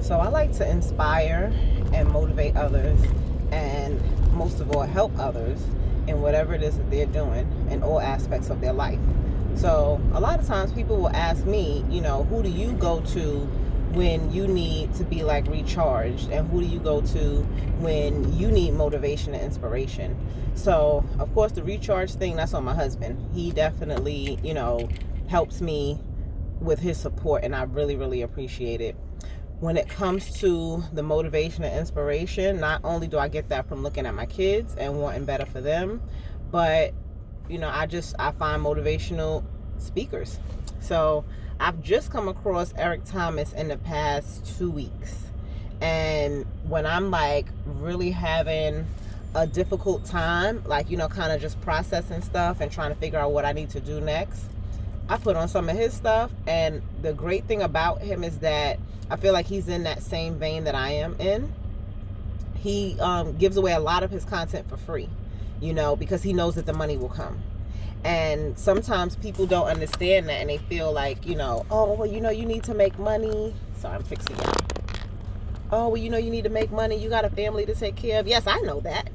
So I like to inspire and motivate others, and most of all, help others in whatever it is that they're doing in all aspects of their life. So a lot of times people will ask me, who do you go to when you need to be like recharged, and who do you go to when you need motivation and inspiration? So of course the recharge thing, that's on my husband. He definitely, helps me with his support, and I really, really appreciate it. When it comes to the motivation and inspiration, not only do I get that from looking at my kids and wanting better for them, but I find motivational speakers. So I've just come across Eric Thomas in the past 2 weeks, and when I'm like really having a difficult time, like kind of just processing stuff and trying to figure out what I need to do next, I put on some of his stuff. And the great thing about him is that I feel like he's in that same vein that I am in. He gives away a lot of his content for free, because he knows that the money will come. And sometimes people don't understand that, and they feel like, oh, well, you need to make money. Sorry, I'm fixing that. Oh, well, you need to make money. You got a family to take care of. Yes, I know that.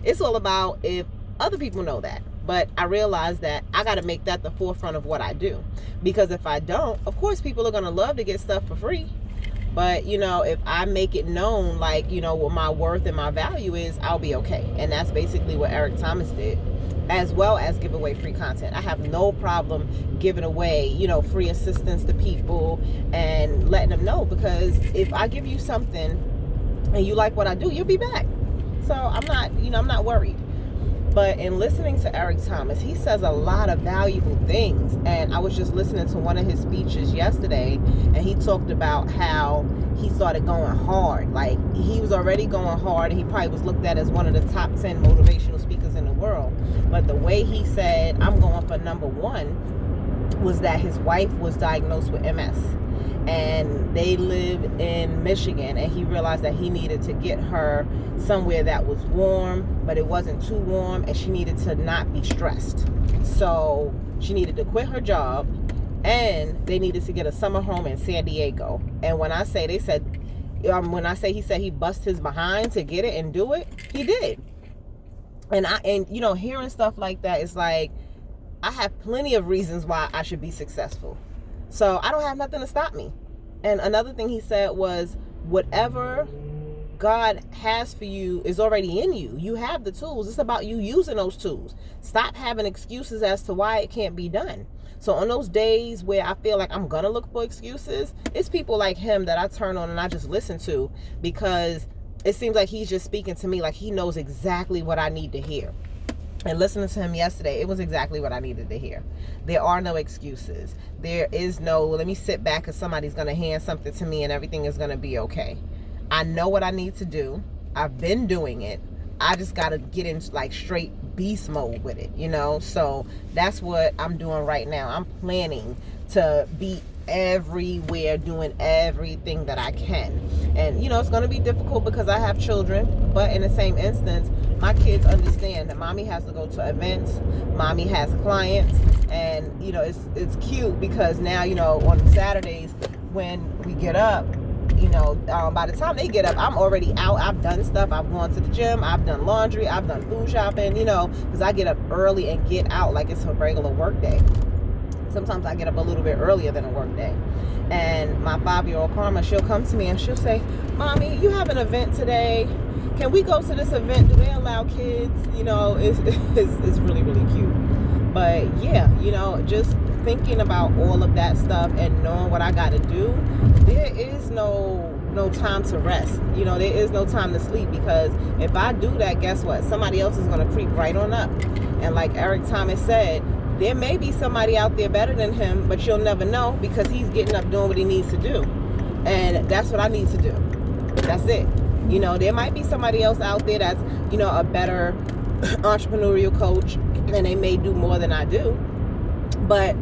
It's all about if other people know that. But I realize that I got to make that the forefront of what I do. Because if I don't, of course, people are going to love to get stuff for free. But, if I make it known, like, what my worth and my value is, I'll be okay. And that's basically what Eric Thomas did, as well as give away free content. I have no problem giving away, free assistance to people and letting them know, because if I give you something and you like what I do, you'll be back. So I'm not worried. But in listening to Eric Thomas, he says a lot of valuable things. And I was just listening to one of his speeches yesterday, and he talked about how he started going hard. Like, he was already going hard, and he probably was looked at as one of the top 10 motivational speakers in the world. But the way he said, I'm going for number one, was that his wife was diagnosed with MS. And they live in Michigan, and he realized that he needed to get her somewhere that was warm, but it wasn't too warm, and she needed to not be stressed. So she needed to quit her job, and they needed to get a summer home in San Diego. And when I say he said he bust his behind to get it and do it, he did. And hearing stuff like that is like, I have plenty of reasons why I should be successful. So I don't have nothing to stop me. And another thing he said was, whatever God has for you is already in you. You have the tools. It's about you using those tools. Stop having excuses as to why it can't be done. So on those days where I feel like I'm going to look for excuses, it's people like him that I turn on and I just listen to, because it seems like he's just speaking to me like he knows exactly what I need to hear. And listening to him yesterday, it was exactly what I needed to hear. There are no excuses. There is no, let me sit back because somebody's going to hand something to me and everything is going to be okay. I know what I need to do. I've been doing it. I just got to get in like straight beast mode with it, So that's what I'm doing right now. I'm planning to be everywhere, doing everything that I can. And it's going to be difficult because I have children, but in the same instance, my kids understand that mommy has to go to events, mommy has clients, and it's cute because now on Saturdays when we get up, by the time they get up, I'm already out. I've done stuff. I've gone to the gym. I've done laundry. I've done food shopping, because I get up early and get out like it's a regular work day. Sometimes I get up a little bit earlier than a work day. And my 5-year-old Karma, she'll come to me and she'll say, Mommy, you have an event today. Can we go to this event? Do they allow kids? It's really, really cute. But yeah, just thinking about all of that stuff and knowing what I got to do, there is no time to rest. There is no time to sleep, because if I do that, guess what? Somebody else is going to creep right on up. And like Eric Thomas said, there may be somebody out there better than him, but you'll never know, because he's getting up doing what he needs to do. And that's what I need to do. That's it. There might be somebody else out there that's, a better entrepreneurial coach, and they may do more than I do. But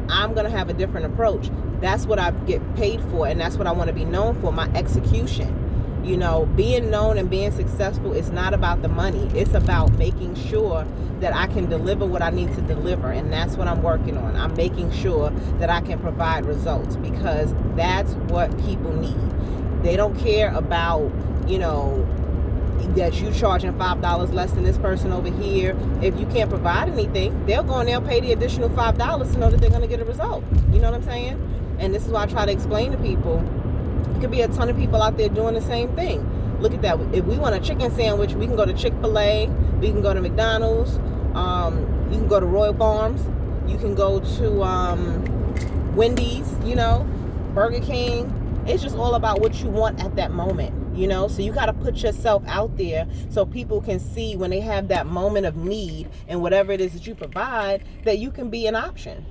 I'm going to have a different approach. That's what I get paid for, and that's what I want to be known for, my execution. You know, being known and being successful is not about the money. It's about making sure that I can deliver what I need to deliver. And that's what I'm working on. I'm making sure that I can provide results, because that's what people need. They don't care about, you know, that you charging $5 less than this person over here. If you can't provide anything, they'll go and they'll pay the additional $5 to know that they're going to get a result. You know what I'm saying? And this is why I try to explain to people, it could be a ton of people out there doing the same thing. Look at that. If we want a chicken sandwich, we can go to Chick-fil-A, we can go to McDonald's, you can go to Royal Farms, you can go to Wendy's, you know, Burger King. It's just all about what you want at that moment, you know. So you got to put yourself out there so people can see when they have that moment of need and whatever it is that you provide, that you can be an option.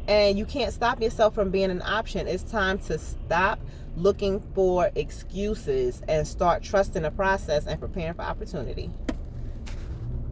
And you can't stop yourself from being an option. It's time to stop looking for excuses and start trusting the process and preparing for opportunity.